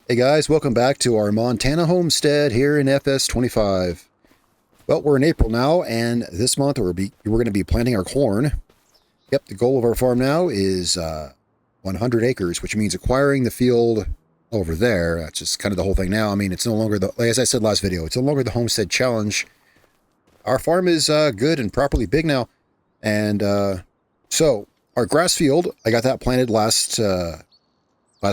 Hey guys, welcome back to our Montana Homestead here in FS25. Well, we're in April now, and this month we're going to be planting our corn. Yep, the goal of our farm now is 100 acres, which means acquiring the field over there. That's just kind of the whole thing now. I mean, it's no longer the, like as I said last video, it's no longer the Homestead Challenge. Our farm is good and properly big now, and so our grass field, I got that planted last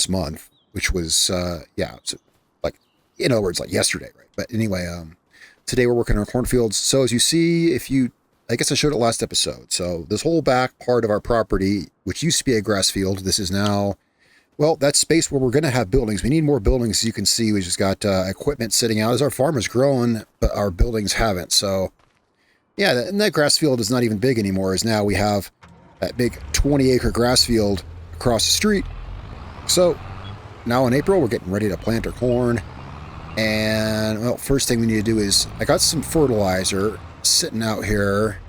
month. Which was, yeah, so like, in other words, like yesterday, right? But anyway, today we're working on our cornfields. So as you see, I guess I showed it last episode. So this whole back part of our property, which used to be a grass field, this is now, well, that's space where we're going to have buildings. We need more buildings. As you can see, we just got equipment sitting out as our farm has grown, but our buildings haven't. So yeah, and that grass field is not even big anymore, as now we have that big 20-acre grass field across the street. So now in April, we're getting ready to plant our corn. And, well, first thing we need to do is, I got some fertilizer sitting out here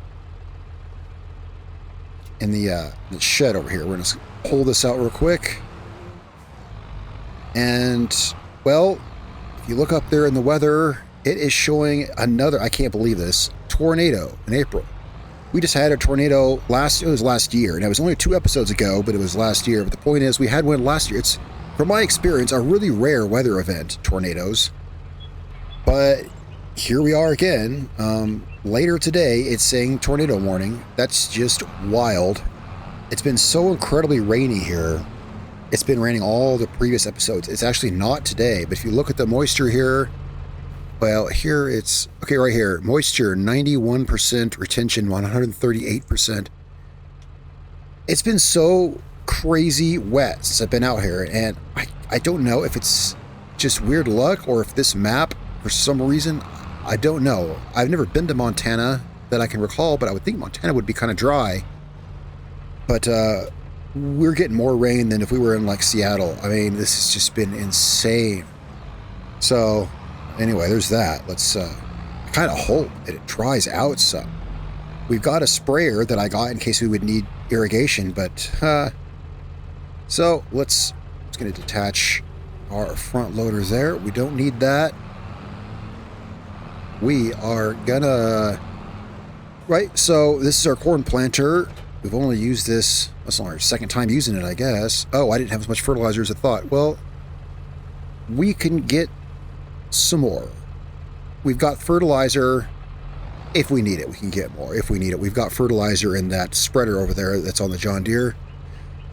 in the shed over here. We're going to pull this out real quick. And, well, if you look up there in the weather, it is showing another, I can't believe this, tornado in April. We just had a tornado it was last year. And it was only 2 episodes ago, but it was last year. But the point is, we had one last year. It's, from my experience, a really rare weather event, tornadoes. But here we are again. Later today, it's saying tornado warning. That's just wild. It's been so incredibly rainy here. It's been raining all the previous episodes. It's actually not today, but if you look at the moisture here, well, here it's, okay, right here, moisture, 91%, retention, 138%. It's been so crazy wet since I've been out here, and I don't know if it's just weird luck or if this map, for some reason, I don't know. I've never been to Montana that I can recall, but I would think Montana would be kind of dry. But we're getting more rain than if we were in like Seattle. I mean, this has just been insane. So anyway, there's that. Let's I kind of hope that it dries out some. We've got a sprayer that I got in case we would need irrigation, but so let's going to detach our front loader there. We don't need that. We are gonna, right, so this is our corn planter. We've only used this, that's only our second time using it, I guess. Oh, I didn't have as much fertilizer as I thought. Well, we can get some more. We've got fertilizer. If we need it, we can get more. If we need it, we've got fertilizer in that spreader over there that's on the John Deere.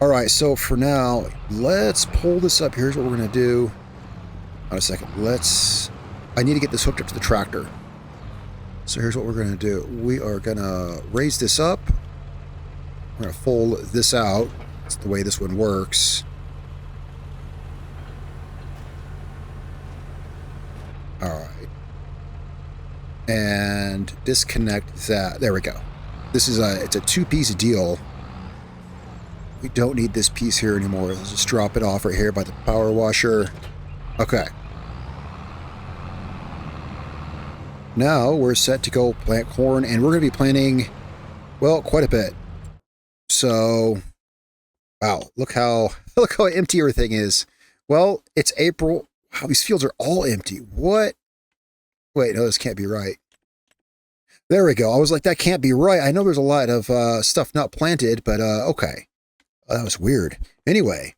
All right, so for now, let's pull this up. Here's what we're going to do. On a second. I need to get this hooked up to the tractor. So here's what we're going to do. We are going to raise this up. We're going to fold this out. That's the way this one works. All right. And disconnect that. There we go. This is it's a 2-piece deal. We don't need this piece here anymore. Let's just drop it off right here by the power washer. Okay. Now we're set to go plant corn, and we're going to be planting, well, quite a bit. So, wow, look how empty everything is. Well, it's April. Wow, these fields are all empty. What? Wait, no, this can't be right. There we go. I was like, that can't be right. I know there's a lot of stuff not planted, but okay. That was weird. Anyway,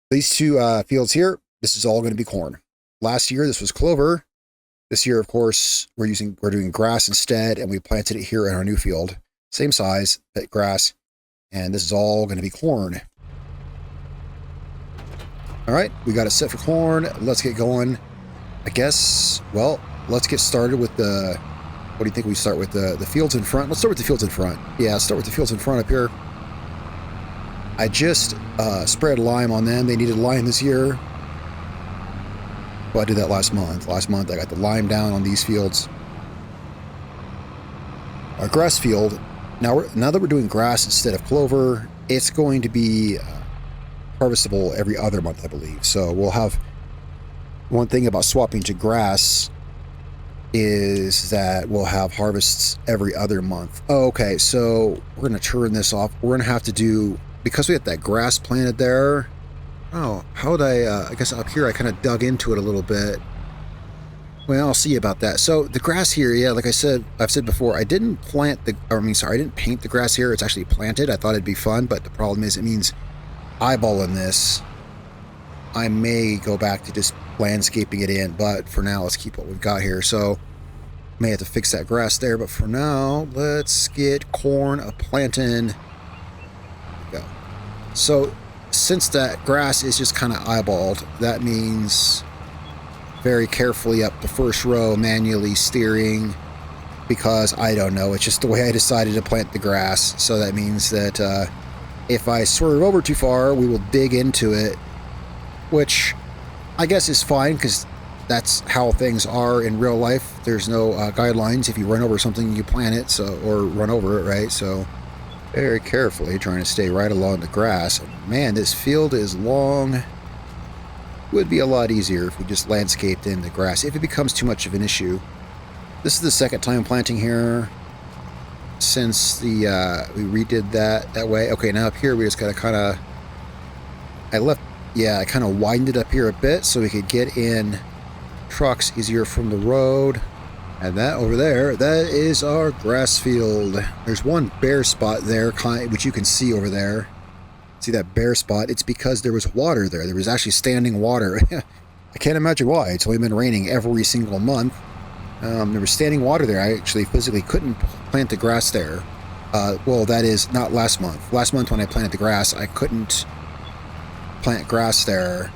these 2 fields here, this is all going to be corn. Last year, this was clover. This year, of course, we're doing grass instead, and we planted it here in our new field. Same size, but grass, and this is all going to be corn. All right, we got it set for corn. Let's get going. I guess, well, let's get started with the, what do you think we start with, the fields in front? Let's start with the fields in front. Yeah, let's start with the fields in front up here. I just spread lime on them. They needed lime this year. Well, I did that last month. Last month, I got the lime down on these fields. Our grass field, now that we're doing grass instead of clover, it's going to be harvestable every other month, I believe. So we'll have, one thing about swapping to grass is that we'll have harvests every other month. Oh, okay, so we're going to turn this off. We're going to have to do, because we have that grass planted there, Oh, how would I guess up here I kind of dug into it a little bit. Well, I'll see about that. So the grass here, yeah, like I've said before, I didn't plant the, or I mean, sorry, I didn't paint the grass here. It's actually planted. I thought it'd be fun, but the problem is it means eyeballing this. I may go back to just landscaping it in, but for now, let's keep what we've got here. So may have to fix that grass there, but for now, let's get corn a-planting. There we go. So since that grass is just kind of eyeballed, that means very carefully up the first row, manually steering, because I don't know, it's just the way I decided to plant the grass. So that means that if I swerve over too far, we will dig into it, which I guess is fine because that's how things are in real life. There's no guidelines. If you run over something, you plant it, so, or run over it, right? So very carefully trying to stay right along the grass. Man, this field is long. Would be a lot easier if we just landscaped in the grass, if it becomes too much of an issue. This is the second time planting here since the we redid that way. Okay, now up here we just gotta kind of, I kind of widened it up here a bit so we could get in trucks easier from the road. And that over there, that is our grass field. There's one bare spot there, which you can see over there. See that bare spot? It's because there was water there. There was actually standing water. I can't imagine why. It's only been raining every single month. There was standing water there. I actually physically couldn't plant the grass there. Well, that is not last month. Last month when I planted the grass, I couldn't plant grass there.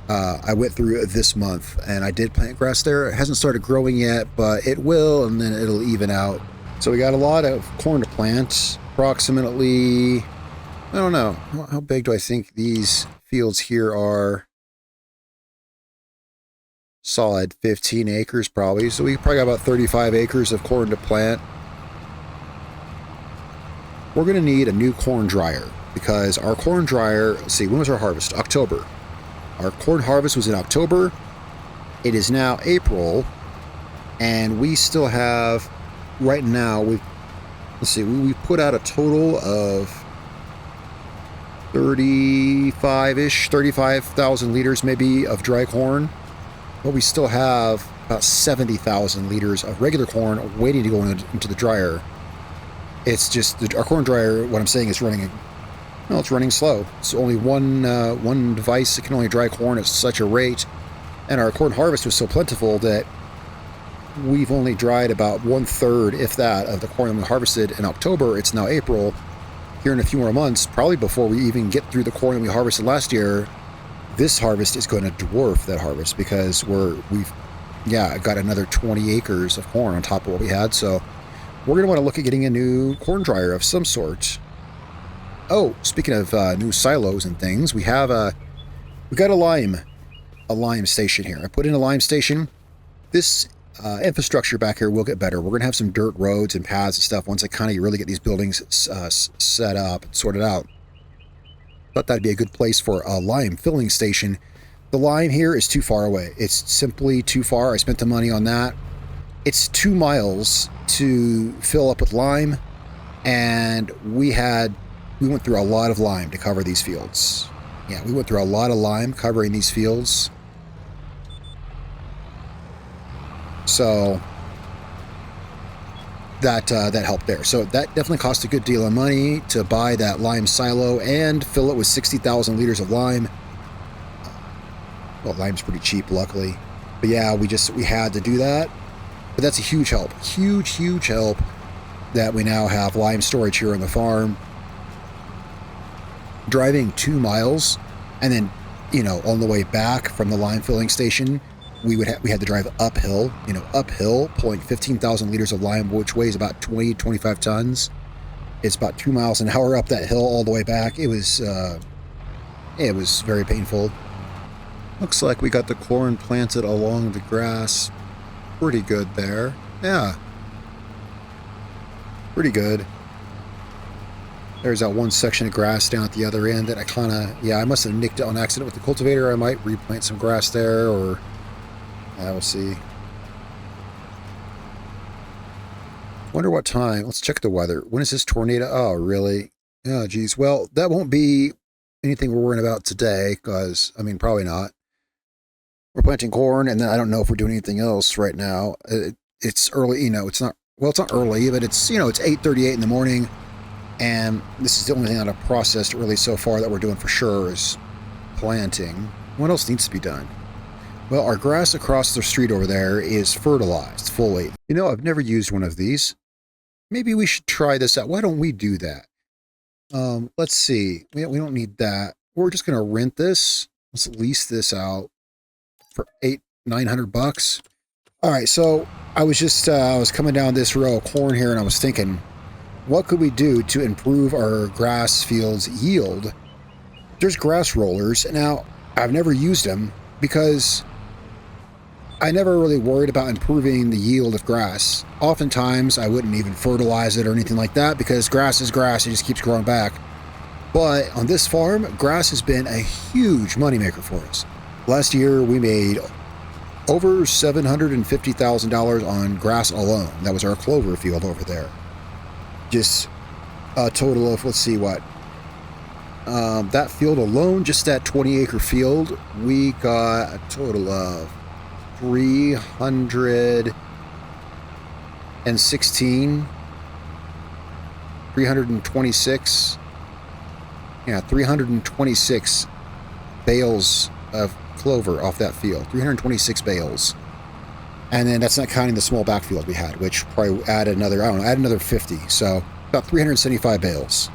I went through this month and I did plant grass there. It hasn't started growing yet, but it will, and then it'll even out. So we got a lot of corn to plant. Approximately, I don't know, how big do I think these fields here are? Solid 15 acres probably. So we probably got about 35 acres of corn to plant. We're going to need a new corn dryer because our corn dryer, let's see, when was our harvest? October. Our corn harvest was in October. It is now April, and we still have, right now, let's see, we put out a total of 35,000 liters maybe of dry corn, but we still have about 70,000 liters of regular corn waiting to go into the dryer. It's just, our corn dryer, what I'm saying, is running, well, it's running slow. It's only one device that can only dry corn at such a rate, and our corn harvest was so plentiful that we've only dried about 1/3, if that, of the corn that we harvested in October. It's now April. Here in a few more months, probably before we even get through the corn that we harvested last year, this harvest is going to dwarf that harvest because we've got another 20 acres of corn on top of what we had. So we're going to want to look at getting a new corn dryer of some sort. Oh, speaking of new silos and things, we got a lime station here. I put in a lime station. This infrastructure back here will get better. We're going to have some dirt roads and paths and stuff once I kind of really get these buildings set up and sorted out. Thought that'd be a good place for a lime filling station. The lime here is too far away. It's simply too far. I spent the money on that. It's 2 miles to fill up with lime, and we went through a lot of lime to cover these fields. Yeah, we went through a lot of lime covering these fields. So that helped there. So that definitely cost a good deal of money to buy that lime silo and fill it with 60,000 liters of lime. Well, lime's pretty cheap, luckily. But yeah, we had to do that. But that's a huge help. Huge help that we now have lime storage here on the farm. Driving 2 miles and then, on the way back from the lime filling station, we had to drive uphill, pulling 15,000 liters of lime, which weighs about 25 tons. It's about 2 miles an hour up that hill all the way back. It was very painful. Looks like we got the corn planted along the grass. Pretty good there. Yeah. Pretty good. There's that one section of grass down at the other end that I must have nicked it on accident with the cultivator. I might replant some grass there, or we'll see. Wonder what time. Let's check the weather. When is this tornado? Oh, really? Oh, geez. Well, that won't be anything we're worrying about today, because, I mean, probably not. We're planting corn, and then I don't know if we're doing anything else right now. It's early, you know, it's not, well, it's not early, but it's, you know, it's 8:38 in the morning, and this is the only thing that I've processed really so far that we're doing for sure is planting. What else needs to be done? Well, our grass across the street over there is fertilized fully. You know, I've never used one of these. Maybe we should try this out. Why don't we do that? Let's see. We don't need that. We're just going to rent this. Let's lease this out for $900. All right, so I was just I was coming down this row of corn here, and I was thinking, what could we do to improve our grass field's yield? There's grass rollers. Now, I've never used them because I never really worried about improving the yield of grass. Oftentimes, I wouldn't even fertilize it or anything like that because grass is grass. It just keeps growing back. But on this farm, grass has been a huge moneymaker for us. Last year, we made over $750,000 on grass alone. That was our clover field over there. Just a total of, let's see what, that field alone, just that 20-acre field, we got a total of 326 bales of clover off that field. 326 bales. And then that's not counting the small backfield we had, which probably added another, I don't know, add another 50. So about 375 bales.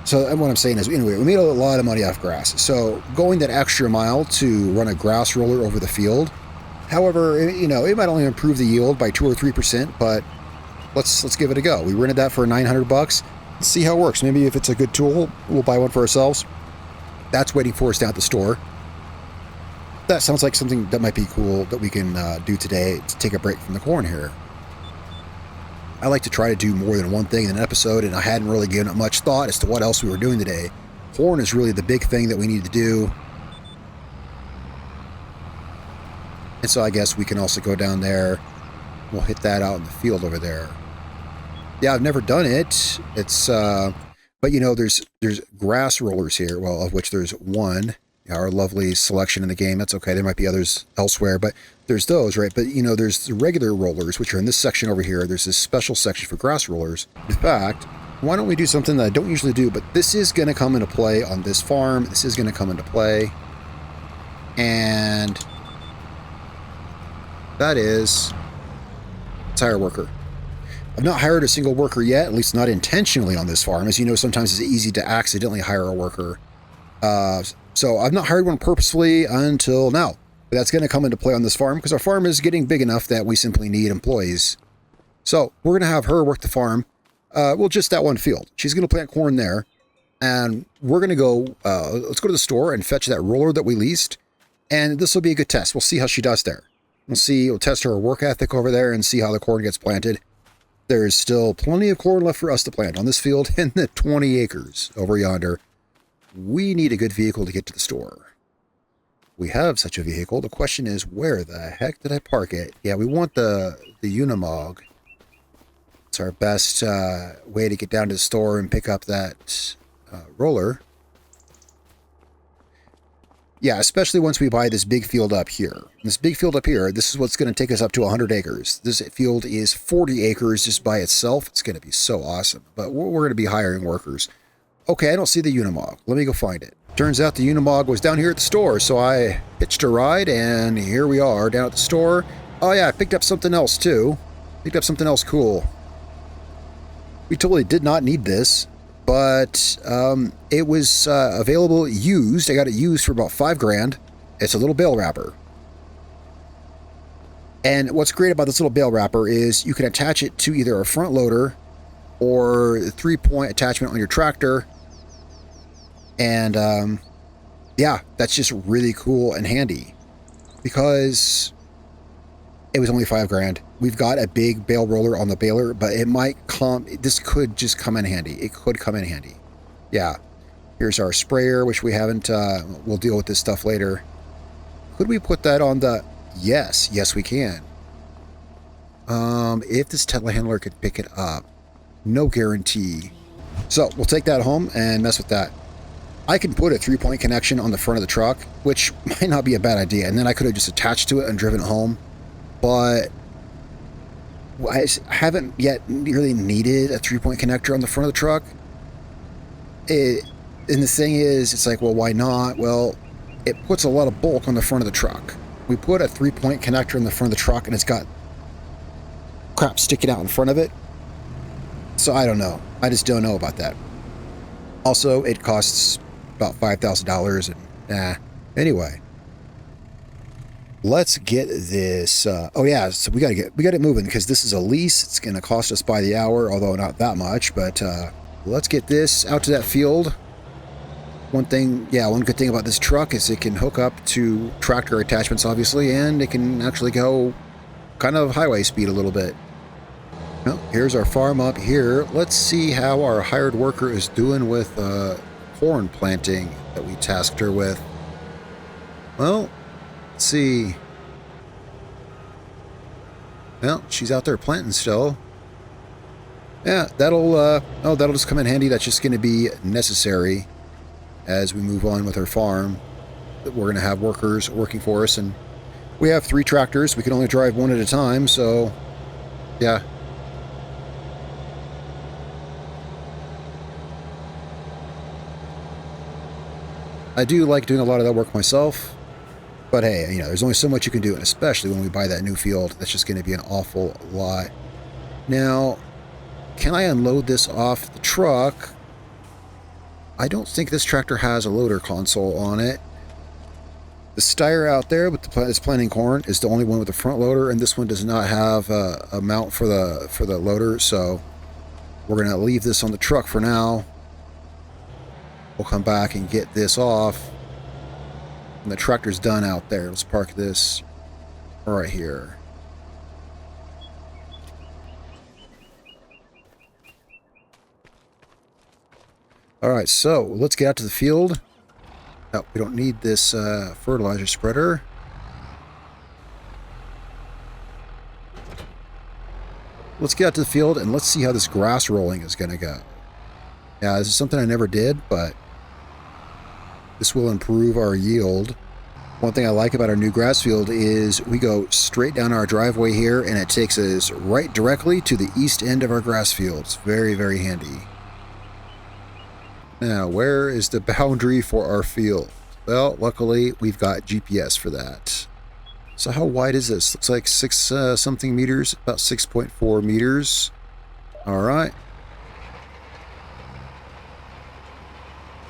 So and what I'm saying is, anyway, we made a lot of money off grass. So going that extra mile to run a grass roller over the field, however, you know, it might only improve the yield by 2 or 3%, but let's give it a go. We rented that for $900. Let's see how it works. Maybe if it's a good tool, we'll buy one for ourselves. That's waiting for us down at the store. That sounds like something that might be cool that we can do today to take a break from the corn here. I like to try to do more than one thing in an episode, and I hadn't really given it much thought as to what else we were doing today. Corn is really the big thing that we need to do. And so I guess we can also go down there. We'll hit that out in the field over there. Yeah, I've never done it. It's, but you know, there's grass rollers here, well, of which there's one. Our lovely selection in the game. That's okay. There might be others elsewhere, but there's those, right? But, you know, there's the regular rollers, which are in this section over here. There's this special section for grass rollers. In fact, why don't we do something that I don't usually do, but this is going to come into play on this farm. This is going to come into play. And that is tire worker. I've not hired a single worker yet, at least not intentionally on this farm. As you know, sometimes it's easy to accidentally hire a worker. So I've not hired one purposefully until now. But that's going to come into play on this farm because our farm is getting big enough that we simply need employees. So we're going to have her work the farm. Well, just that one field. She's going to plant corn there. And we're going to go, let's go to the store and fetch that roller that we leased. And this will be a good test. We'll see how she does there. We'll test her work ethic over there and see how the corn gets planted. There's still plenty of corn left for us to plant on this field and the 20 acres over yonder. We need a good vehicle to get to the store. We have such a vehicle. The question is, where the heck did I park it? Yeah, we want the Unimog. It's our best way to get down to the store and pick up that roller. Yeah, especially once we buy this big field up here. This big field up here, this is what's going to take us up to 100 acres. This field is 40 acres just by itself. It's going to be so awesome. But we're going to be hiring workers. Okay, I don't see the Unimog. Let me go find it. Turns out the Unimog was down here at the store, so I hitched a ride, and here we are down at the store. Oh yeah, I picked up something else too. Picked up something else cool. We totally did not need this, but it was available used. I got it used for about $5,000. It's a little bale wrapper. And what's great about this little bale wrapper is you can attach it to either a front loader or the 3-point attachment on your tractor. And yeah, that's just really cool and handy because it was only $5,000. We've got a big bale roller on the baler, but it might this could just come in handy. It could come in handy. Yeah. Here's our sprayer, which we haven't, we'll deal with this stuff later. Could we put that on the, yes, we can. If this telehandler could pick it up, no guarantee. So we'll take that home and mess with that. I can put a 3-point connection on the front of the truck, which might not be a bad idea, and then I could have just attached to it and driven it home, but I haven't yet really needed a 3-point connector on the front of the truck. And the thing is, it's like, well, why not? Well, it puts a lot of bulk on the front of the truck. We put a 3-point connector in the front of the truck, and it's got crap sticking out in front of it. So I don't know. I just don't know about that. Also, it costs about $5,000, and anyway. Let's get this. Oh yeah, so we got it moving because this is a lease. It's going to cost us by the hour, although not that much. But let's get this out to that field. One good thing about this truck is it can hook up to tractor attachments, obviously, and it can actually go kind of highway speed a little bit. Well, here's our farm up here. Let's see how our hired worker is doing with corn planting that we tasked her with. Well, let's see. Well, she's out there planting still. Yeah, that'll just come in handy. That's just going to be necessary as we move on with our farm. We're going to have workers working for us, and we have 3 tractors. We can only drive one at a time, so yeah. I do like doing a lot of that work myself, but hey, you know, there's only so much you can do, and especially when we buy that new field, that's just going to be an awful lot. Now, can I unload this off the truck? I don't think this tractor has a loader console on it. The Steyr out there with it's planting corn is the only one with a front loader, and this one does not have a mount for the loader, so we're going to leave this on the truck for now. We'll come back and get this off. And the tractor's done out there. Let's park this right here. Alright, so let's get out to the field. No, we don't need this fertilizer spreader. Let's get out to the field and let's see how this grass rolling is going to go. Yeah, this is something I never did, but this will improve our yield. One thing I like about our new grass field is we go straight down our driveway here, and it takes us right directly to the east end of our grass field. It's very, very handy. Now, where is the boundary for our field? Well, luckily, we've got GPS for that. So how wide is this? Looks like 6 something meters, about 6.4 meters. All right.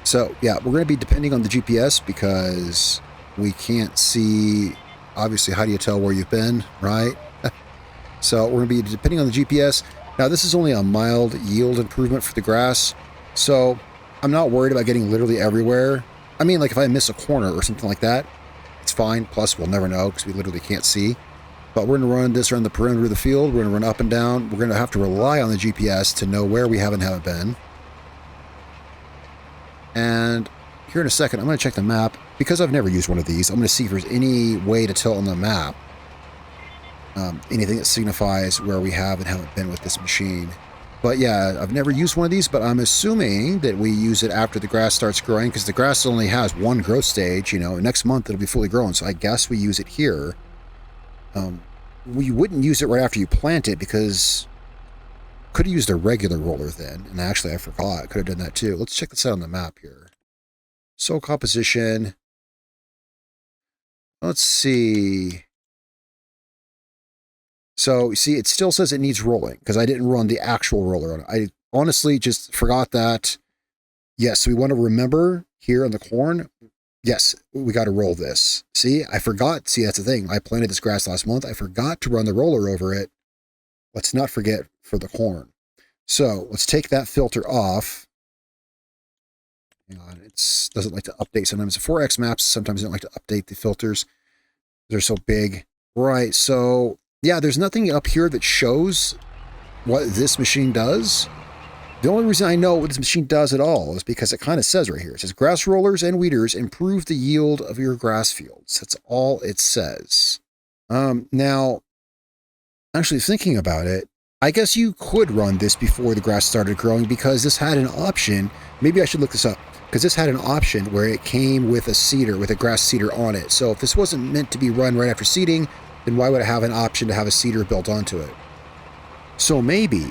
So, yeah, we're going to be depending on the GPS because we can't see, obviously, how do you tell where you've been, right? So we're going to be depending on the GPS. Now, this is only a mild yield improvement for the grass, so I'm not worried about getting literally everywhere. I mean, like if I miss a corner or something like that, it's fine. Plus, we'll never know because we literally can't see. But we're going to run this around the perimeter of the field. We're going to run up and down. We're going to have to rely on the GPS to know where we haven't been. And here in a second, I'm going to check the map. Because I've never used one of these, I'm going to see if there's any way to tell on the map anything that signifies where we have and haven't been with this machine. But yeah, I've never used one of these, but I'm assuming that we use it after the grass starts growing, because the grass only has one growth stage. You know, next month it'll be fully grown, so I guess we use it here. We wouldn't use it right after you plant it, because could have used a regular roller then, and actually I forgot, could have done that too. Let's check this out on the map here. Soil composition. Let's see. So, you see, it still says it needs rolling, because I didn't run the actual roller on it. I honestly just forgot that. Yes, we want to remember here on the corn, yes, we got to roll this. See, I forgot. See, that's the thing. I planted this grass last month. I forgot to run the roller over it. Let's not forget for the corn. So, let's take that filter off. Hang on, it doesn't like to update sometimes. The 4X maps sometimes don't like to update the filters. They're so big. Right, so yeah, there's nothing up here that shows what this machine does. The only reason I know what this machine does at all is because it kind of says right here. It says grass rollers and weeders improve the yield of your grass fields. That's all it says. Now, actually thinking about it, I guess you could run this before the grass started growing because this had an option. Maybe I should look this up because this had an option where it came with a seeder, with a grass seeder on it. So if this wasn't meant to be run right after seeding, then why would it have an option to have a seeder built onto it? So maybe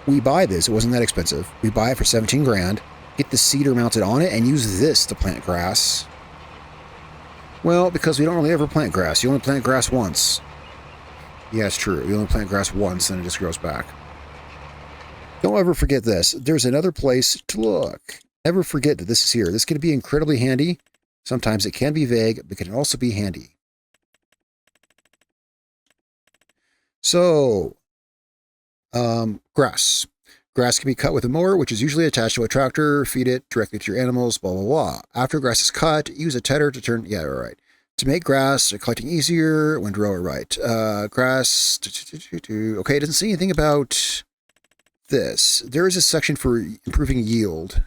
we buy this. It wasn't that expensive. We buy it for 17 grand, get the seeder mounted on it, and use this to plant grass. Well, because we don't really ever plant grass. You only plant grass once. Yeah, it's true. You only plant grass once, and it just grows back. Don't ever forget this. There's another place to look. Never forget that this is here. This can be incredibly handy. Sometimes it can be vague, but it can also be handy. So, grass. Grass can be cut with a mower, which is usually attached to a tractor. Feed it directly to your animals, blah, blah, blah. After grass is cut, use a tedder to turn... Yeah, all right. To make grass collecting easier when to row it right. Grass... Okay, it doesn't say anything about this. There is a section for improving yield.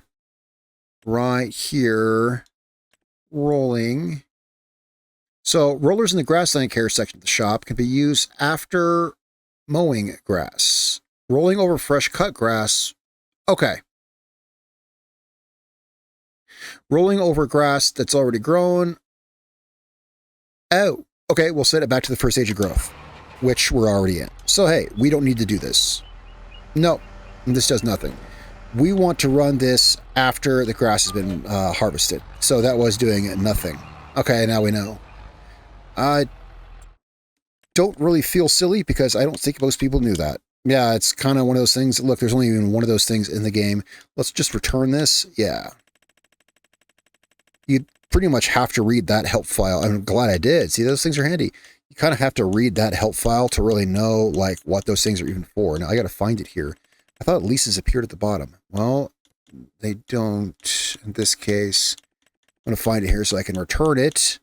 Right here. Rolling. So, rollers in the grassland care section of the shop can be used after mowing grass. Rolling over fresh cut grass. Okay. Rolling over grass that's already grown. Oh, okay. We'll set it back to the first stage of growth, which we're already in. So, hey, we don't need to do this. No, this does nothing. We want to run this after the grass has been harvested. So that was doing nothing. Okay, now we know. I don't really feel silly because I don't think most people knew that. Yeah, it's kind of one of those things. Look, there's only even one of those things in the game. Let's just return this. Yeah. You pretty much have to read that help file. I'm glad I did. See, those things are handy. You kind of have to read that help file to really know, like, what those things are even for. Now, I got to find it here. I thought leases appeared at the bottom. Well, they don't in this case. I'm going to find it here so I can return it.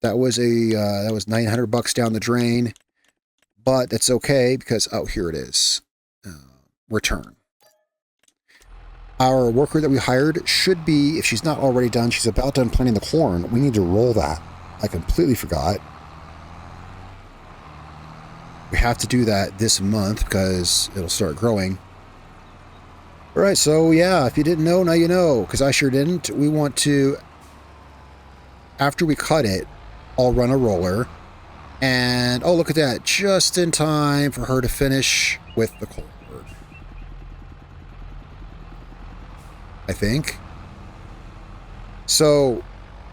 That was $900 down the drain. But that's okay because, oh, here it is. Return. Our worker that we hired should be, if she's not already done, she's about done planting the corn. We need to roll that. I completely forgot. We have to do that this month because it'll start growing. All right, so yeah, if you didn't know, now you know, because I sure didn't. We want to, after we cut it, I'll run a roller. And, oh, look at that. Just in time for her to finish with the corn. I think. So,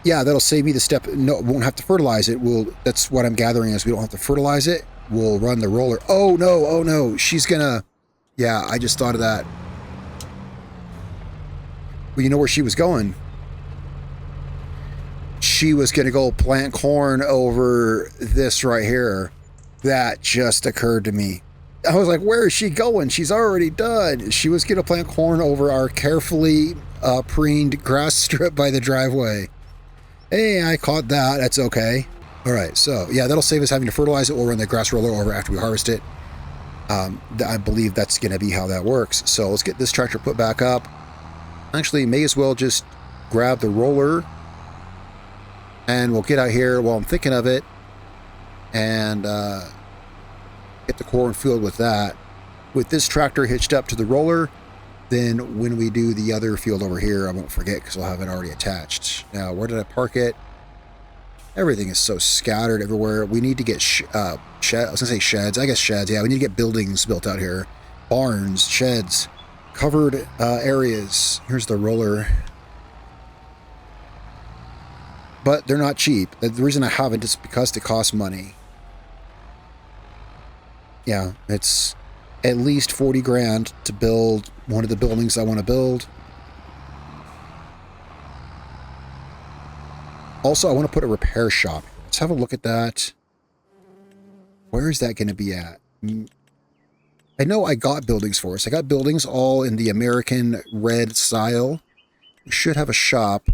yeah, that'll save me the step. No, won't have to fertilize it. That's what I'm gathering is we don't have to fertilize it. We'll run the roller. Oh, no. Oh, no. She's gonna... Yeah, I just thought of that. Well, you know where she was going? She was going to go plant corn over this right here. That just occurred to me. I was like, where is she going? She's already done. She was going to plant corn over our carefully preened grass strip by the driveway. Hey, I caught that. That's okay. All right, so yeah, that'll save us having to fertilize it. We'll run the grass roller over after we harvest it. I believe that's going to be how that works. So let's get this tractor put back up. Actually, may as well just grab the roller and we'll get out here while I'm thinking of it and get the cornfield with that. With this tractor hitched up to the roller, then when we do the other field over here, I won't forget because I'll have it already attached. Now, where did I park it? Everything is so scattered everywhere. We need to get I was going to say sheds. I guess sheds. Yeah, we need to get buildings built out here. Barns, sheds, covered areas. Here's the roller. But they're not cheap. The reason I haven't is because they cost money. Yeah, it's at least 40 grand to build one of the buildings I want to build. Also, I want to put a repair shop. Let's have a look at that. Where is that going to be at? I know I got buildings for us. I got buildings all in the American red style. We should have a shop.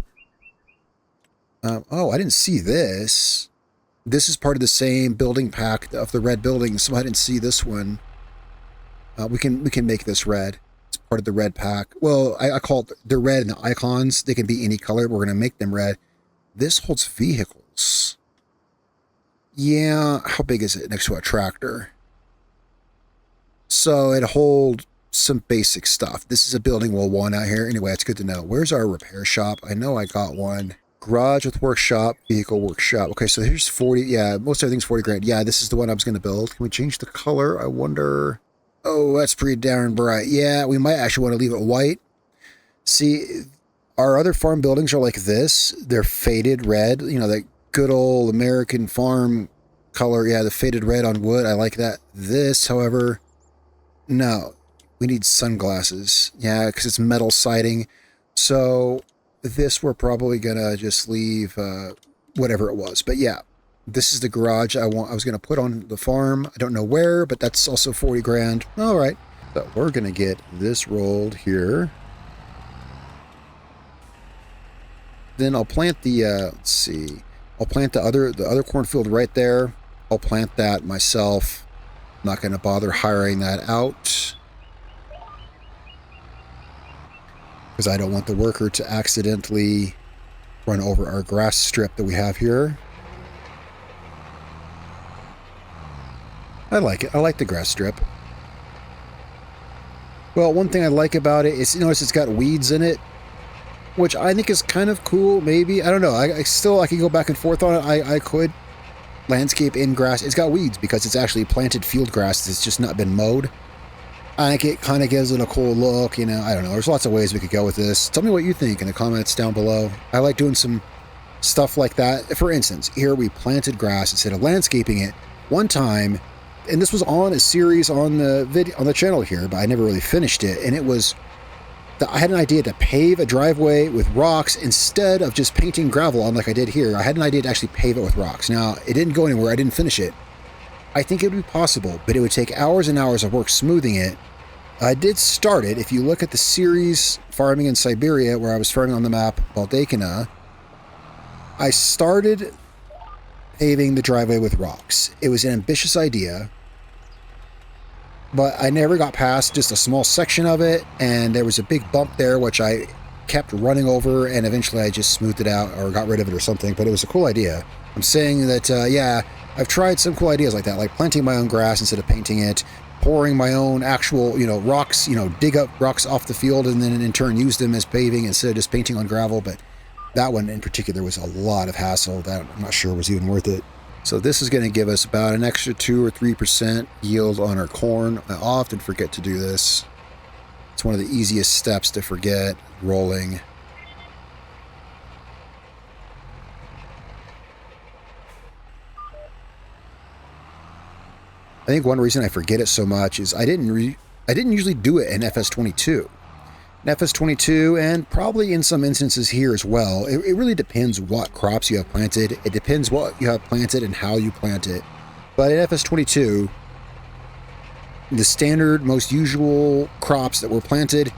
Oh, I didn't see this. This is part of the same building pack of the red buildings, so I didn't see this one. We can make this red. It's part of the red pack. Well, I call it, they're red and the icons. They can be any color. We're going to make them red. This holds vehicles. Yeah, how big is it next to a tractor? So it hold some basic stuff. This is a building we'll want out here. Anyway, it's good to know. Where's our repair shop? I know I got one. Garage with workshop, vehicle workshop. Okay, so here's 40. Yeah, most everything's 40 grand. Yeah, this is the one I was going to build. Can we change the color? I wonder. Oh, that's pretty darn bright. Yeah, we might actually want to leave it white. See, our other farm buildings are like this. They're faded red. You know, that good old American farm color. Yeah, the faded red on wood. I like that. This, however, no. We need sunglasses. Yeah, because it's metal siding. So this we're probably going to just leave whatever it was. But yeah, this is the garage I was going to put on the farm. I don't know where, but that's also 40 grand. All right. So we're going to get this rolled here. Then I'll plant the, let's see. I'll plant the other cornfield right there. I'll plant that myself. I'm not going to bother hiring that out, because I don't want the worker to accidentally run over our grass strip that we have here. I like it. I like the grass strip. Well, one thing I like about it is, you notice it's got weeds in it, which I think is kind of cool, maybe. I don't know. I can go back and forth on it. I could landscape in grass. It's got weeds because it's actually planted field grass. It's just not been mowed. I think it kind of gives it a cool look, you know. I don't know. There's lots of ways we could go with this. Tell me what you think in the comments down below. I like doing some stuff like that. For instance, here we planted grass instead of landscaping it one time, and this was on a series on the channel here, but I never really finished it. And it was that I had an idea to pave a driveway with rocks instead of just painting gravel on like I did here. I had an idea to actually pave it with rocks. Now, it didn't go anywhere. I didn't finish it. I think it would be possible, but it would take hours and hours of work smoothing it. I did start it. If you look at the series Farming in Siberia, where I was farming on the map Baldacana, I started paving the driveway with rocks. It was an ambitious idea, but I never got past just a small section of it, and there was a big bump there, which I kept running over, and eventually I just smoothed it out or got rid of it or something, but it was a cool idea. I'm saying that, yeah, I've tried some cool ideas like that, like planting my own grass instead of painting it, pouring my own actual, you know, rocks, you know, dig up rocks off the field and then in turn use them as paving instead of just painting on gravel. But that one in particular was a lot of hassle that I'm not sure was even worth it. So this is going to give us about an extra 2 or 3% yield on our corn. I often forget to do this. It's one of the easiest steps to forget, rolling. I think one reason I forget it so much is I didn't usually do it in FS22. In FS22, and probably in some instances here as well, it really depends what crops you have planted. It depends what you have planted and how you plant it. But in FS22, the standard, most usual crops that were planted,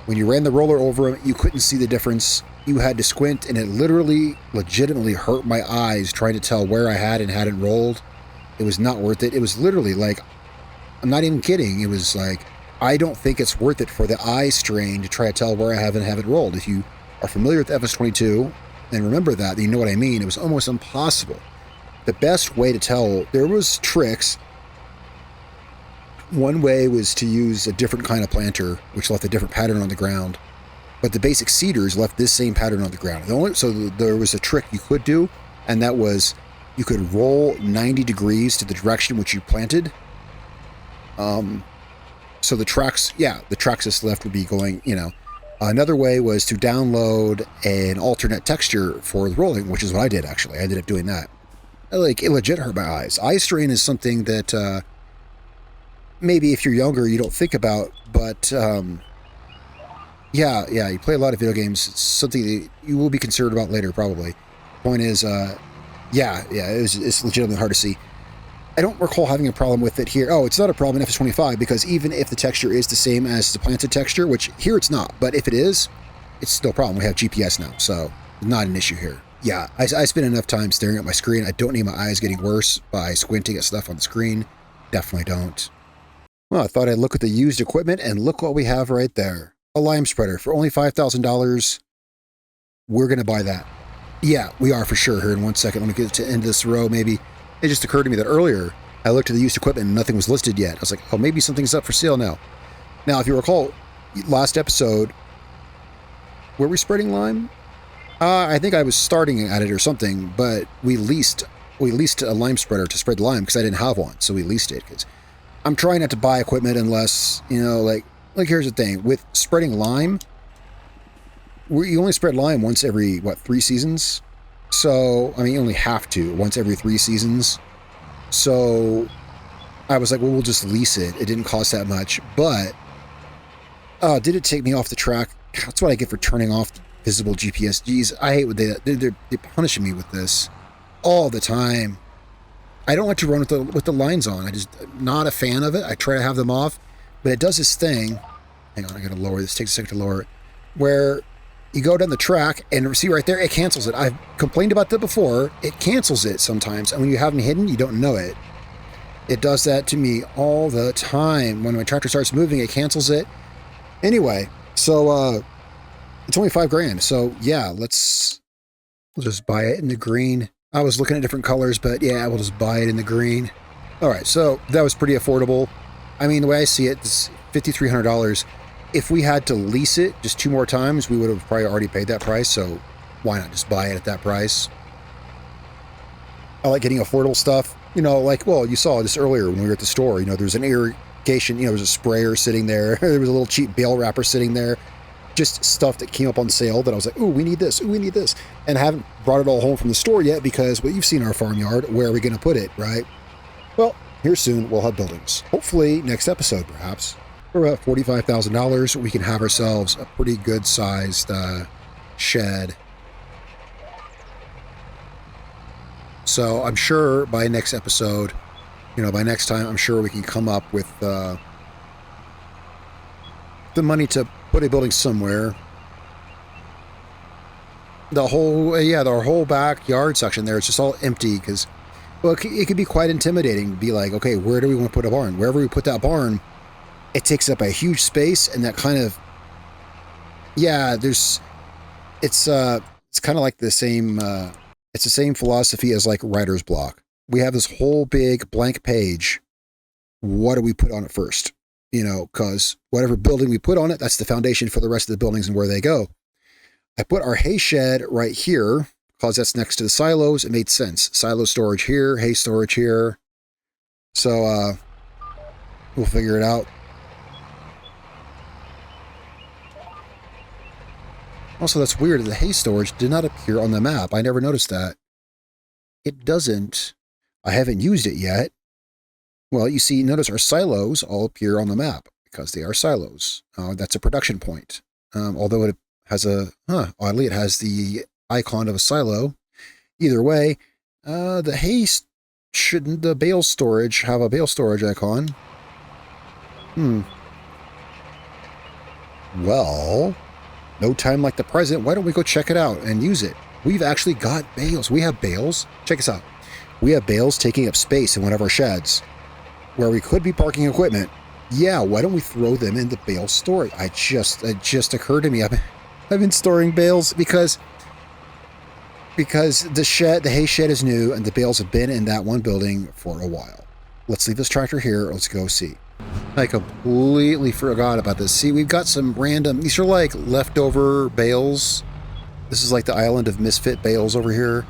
when you ran the roller over them, you couldn't see the difference. You had to squint, and it literally, legitimately hurt my eyes trying to tell where I had and hadn't rolled. It was not worth it. It was literally like, I'm not even kidding. It was like, I don't think it's worth it for the eye strain to try to tell where I have and haven't rolled. If you are familiar with FS22 and remember that, then you know what I mean. It was almost impossible. The best way to tell, there was tricks. One way was to use a different kind of planter, which left a different pattern on the ground. But the basic seeders left this same pattern on the ground. So there was a trick you could do, and that was you could roll 90 degrees to the direction which you planted. So the tracks, the tracks that's left would be going, you know. Another way was to download an alternate texture for the rolling, which is what I did, actually. I ended up doing that. Like, it legit hurt my eyes. Eye strain is something that maybe if you're younger, you don't think about, but yeah, you play a lot of video games. It's something that you will be concerned about later, probably. Point is, it's legitimately hard to see. I don't recall having a problem with it here. Oh, it's not a problem in FS25 because even if the texture is the same as the planted texture, which here it's not, but if it is, it's no problem. We have GPS now, so not an issue here. Yeah, I spend enough time staring at my screen. I don't need my eyes getting worse by squinting at stuff on the screen. Definitely don't. Well, I thought I'd look at the used equipment, and look what we have right there. A lime spreader for only $5,000. We're going to buy that. Yeah, we are for sure here in 1 second. Let me get to the end of this row, maybe. It just occurred to me that earlier, I looked at the used equipment and nothing was listed yet. I was like, oh, maybe something's up for sale now. Now, if you recall, last episode, were we spreading lime? I think I was starting at it or something, but we leased a lime spreader to spread lime because I didn't have one, so we leased it. Because I'm trying not to buy equipment unless, you know, like here's the thing. With spreading lime, you only spread lime once every, what, 3 seasons? So, I mean, you only have to once every 3 seasons. So I was like, well, we'll just lease it. It didn't cost that much, but did it take me off the track? That's what I get for turning off visible GPS. Geez, I hate what they're punishing me with this all the time. I don't like to run with the lines on. I just not a fan of it. I try to have them off, but it does this thing. Hang on, I gotta lower this. It takes a second to lower it. Where you go down the track and see right there, it cancels it. I've complained about that before. It cancels it sometimes, and when you have them hidden, you don't know it. It does that to me all the time. When my tractor starts moving, it cancels it. Anyway, so it's only $5,000. So yeah, we'll just buy it in the green. I was looking at different colors, but yeah, we'll just buy it in the green. All right, so that was pretty affordable. I mean, the way I see it, it's $5,300. If we had to lease it just 2 more times, we would have probably already paid that price. So why not just buy it at that price? I like getting affordable stuff. You know, like, well, you saw this earlier when we were at the store. You know, there's an irrigation, you know, there's a sprayer sitting there. There was a little cheap bale wrapper sitting there. Just stuff that came up on sale that I was like, ooh, we need this, ooh, we need this. And I haven't brought it all home from the store yet because, well, you've seen our farmyard. Where are we going to put it, right? Well, here soon we'll have buildings. Hopefully next episode, perhaps. For about $45,000, we can have ourselves a pretty good-sized shed. So I'm sure by next episode, you know, by next time, I'm sure we can come up with the money to put a building somewhere. The whole backyard section there is just all empty because, well, it could be quite intimidating to be like, okay, where do we want to put a barn? Wherever we put that barn, it takes up a huge space, and that kind of, yeah, it's kind of like the same, it's the same philosophy as like writer's block. We have this whole big blank page. What do we put on it first? You know, because whatever building we put on it, that's the foundation for the rest of the buildings and where they go. I put our hay shed right here because that's next to the silos. It made sense. Silo storage here, hay storage here. So we'll figure it out. Also, that's weird. The hay storage did not appear on the map. I never noticed that. It doesn't. I haven't used it yet. Well, you see, notice our silos all appear on the map because they are silos. That's a production point. Although it has oddly, it has the icon of a silo. Either way, the hay shouldn't, the bale storage have a bale storage icon. Well, no time like the present. Why don't we go check it out and use it? We've actually got bales. We have bales. Check this out. We have bales taking up space in one of our sheds where we could be parking equipment. Yeah, why don't we throw them in the bale storage? It just occurred to me. I've been storing bales because the hay shed is new and the bales have been in that one building for a while. Let's leave this tractor here. Let's go see. I completely forgot about this. See, we've got some random, these are like leftover bales. This is like the island of misfit bales over here.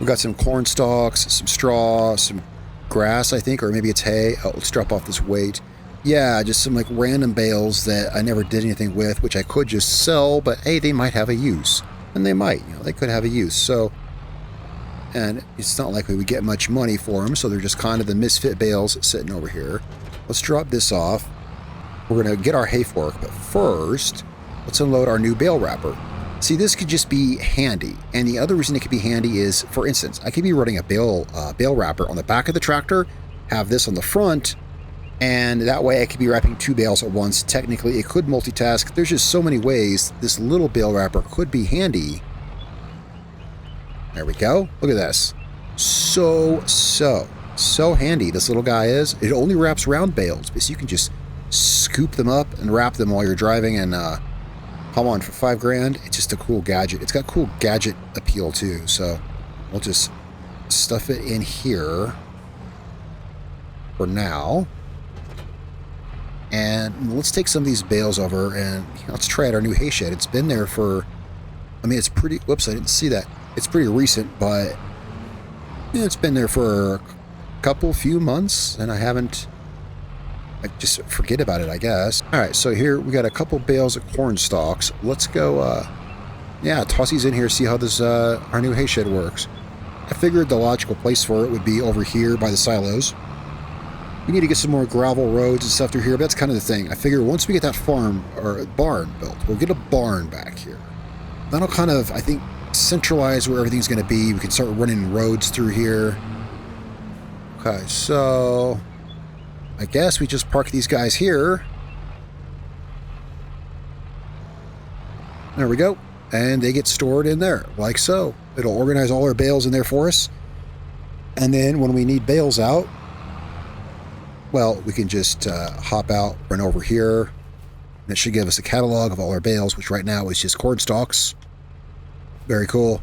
We've got some corn stalks, some straw, some grass, I think, or maybe it's hay. Oh, let's drop off this weight. Yeah, just some like random bales that I never did anything with, which I could just sell, but hey, they might have a use. And they might, you know, they could have a use. So, and it's not likely we get much money for them, so they're just kind of the misfit bales sitting over here. Let's drop this off. We're going to get our hay fork, but first, let's unload our new bale wrapper. See, this could just be handy, and the other reason it could be handy is, for instance, I could be running a bale wrapper on the back of the tractor, have this on the front, and that way I could be wrapping 2 bales at once. Technically, it could multitask. There's just so many ways this little bale wrapper could be handy. There we go. Look at this. So handy this little guy is. It only wraps round bales, but you can just scoop them up and wrap them while you're driving, and come on, for $5,000, it's just a cool gadget. It's got cool gadget appeal too, so we'll just stuff it in here. for now. And let's take some of these bales over and let's try out our new hay shed. It's been there for, I mean, it's pretty, whoops, I didn't see that. It's pretty recent, but it's been there for a few months, and I just forget about it, I guess. All right, so here we got a couple bales of corn stalks. Let's go, yeah, toss these in here, see how this, our new hay shed works. I figured the logical place for it would be over here by the silos. We need to get some more gravel roads and stuff through here, but that's kind of the thing. I figure once we get that farm or barn built, we'll get a barn back here. That'll kind of, I think, centralize where everything's going to be. We can start running roads through here. Okay, so I guess we just park these guys here. There we go. And they get stored in there, like so. It'll organize all our bales in there for us. And then when we need bales out, well, we can just hop out, run over here, and it should give us a catalog of all our bales, which right now is just corn stalks. Very cool.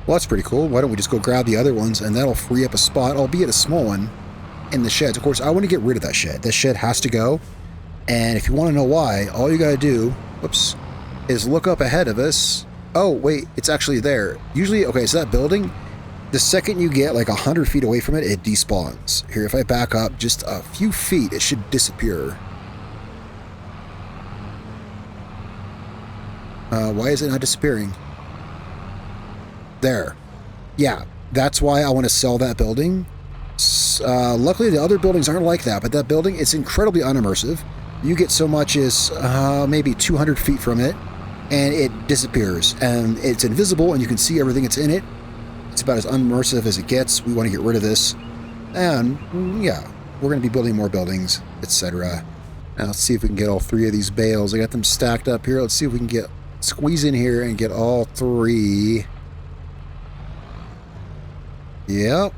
Well, that's pretty cool. Why don't we just go grab the other ones, and that'll free up a spot, albeit a small one, in the sheds. Of course, I want to get rid of that shed. This shed has to go, and if you want to know why, all you got to do, whoops, is look up ahead of us. Oh, wait, it's actually there. Usually, okay, so that building, the second you get like 100 feet away from it, it despawns. Here, if I back up just a few feet, it should disappear. Why is it not disappearing? There. Yeah, that's why I want to sell that building. Luckily, the other buildings aren't like that, but that building, it's incredibly unimmersive. You get so much as maybe 200 feet from it, and it disappears. And it's invisible, and you can see everything that's in it. It's about as unimmersive as it gets. We want to get rid of this. And, yeah, we're going to be building more buildings, etc. Now, let's see if we can get all three of these bales. I got them stacked up here. Let's see if we can squeeze in here and get all three. Yep.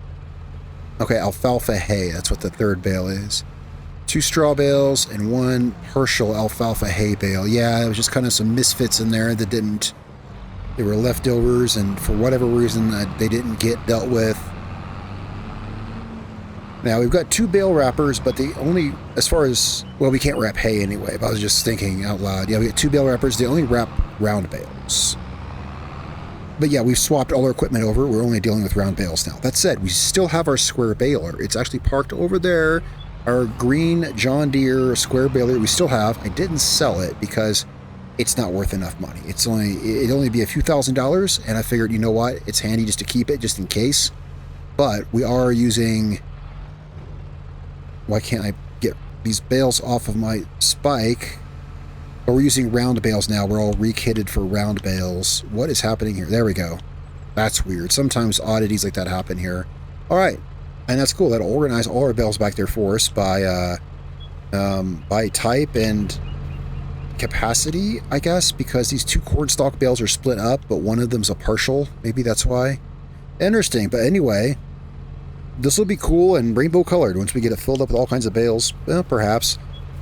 Okay, alfalfa hay. That's what the third bale is. 2 straw bales and 1 Herschel alfalfa hay bale. Yeah, it was just kind of some misfits in there that didn't... They were leftovers, and for whatever reason, they didn't get dealt with. Now, we've got 2 bale wrappers, but the only... As far as... Well, we can't wrap hay anyway, but I was just thinking out loud. Yeah, we got 2 bale wrappers. They only wrap round bales. But yeah, we've swapped all our equipment over. We're only dealing with round bales now. That said, we still have our square baler. It's actually parked over there. Our green John Deere square baler we still have. I didn't sell it because it's not worth enough money. It'd only be a few $1,000s, and I figured, you know what? It's handy just to keep it, just in case. But we are using... Why can't I get these bales off of my spike? But we're using round bales now. We're all rekitted for round bales. What is happening here? There we go. That's weird. Sometimes oddities like that happen here. All right. And that's cool. That'll organize all our bales back there for us by type and capacity, I guess, because these 2 cornstalk bales are split up, but one of them's a partial. Maybe that's why. Interesting. But anyway, this will be cool and rainbow colored once we get it filled up with all kinds of bales. Well, perhaps.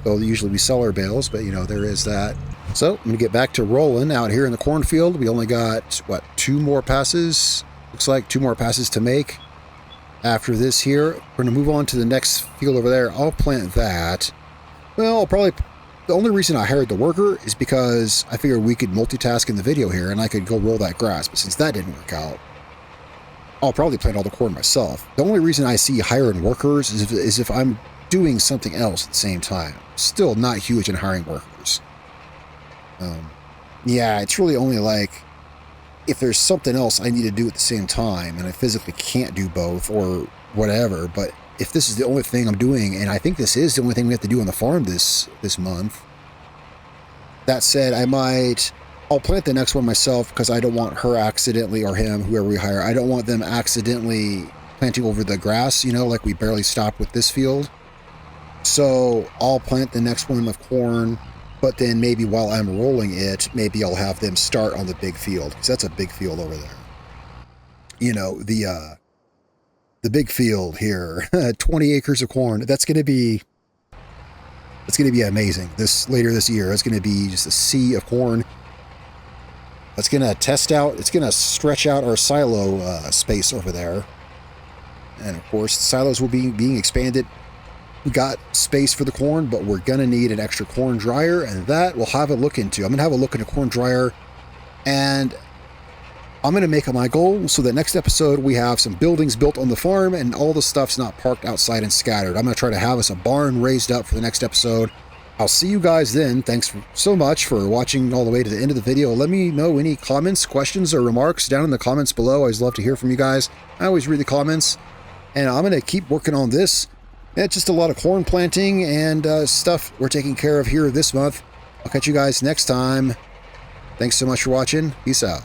Though usually we sell our bales, but you know, there is that. So I'm going to get back to rolling out here in the cornfield. We only got, what, 2 more passes? Looks like 2 more passes to make. After this here, we're going to move on to the next field over there. I'll plant that. Well, probably the only reason I hired the worker is because I figured we could multitask in the video here and I could go roll that grass. But since that didn't work out, I'll probably plant all the corn myself. The only reason I see hiring workers is if I'm doing something else at the same time. Still not huge in hiring workers. Yeah, it's really only like if there's something else I need to do at the same time and I physically can't do both or whatever. But if this is the only thing I'm doing, and I think this is the only thing we have to do on the farm this month. That said, I'll plant the next one myself because I don't want her accidentally, or him, whoever we hire, I don't want them accidentally planting over the grass, you know, like we barely stopped with this field. So I'll plant the next one of corn, but then maybe while I'm rolling it, maybe I'll have them start on the big field, because that's a big field over there. You know, the big field here, 20 acres of corn. That's going to be amazing. Later this year, it's going to be just a sea of corn. That's going to it's going to stretch out our silo space over there. And of course, the silos will be being expanded. We got space for the corn, but we're going to need an extra corn dryer, and that we'll have a look into. I'm going to have a look at a corn dryer, and I'm going to make it my goal so that next episode we have some buildings built on the farm and all the stuff's not parked outside and scattered. I'm going to try to have us a barn raised up for the next episode. I'll see you guys then. Thanks so much for watching all the way to the end of the video. Let me know any comments, questions, or remarks down in the comments below. I always love to hear from you guys. I always read the comments, and I'm going to keep working on this. It's just a lot of corn planting and stuff we're taking care of here this month. I'll catch you guys next time. Thanks so much for watching. Peace out.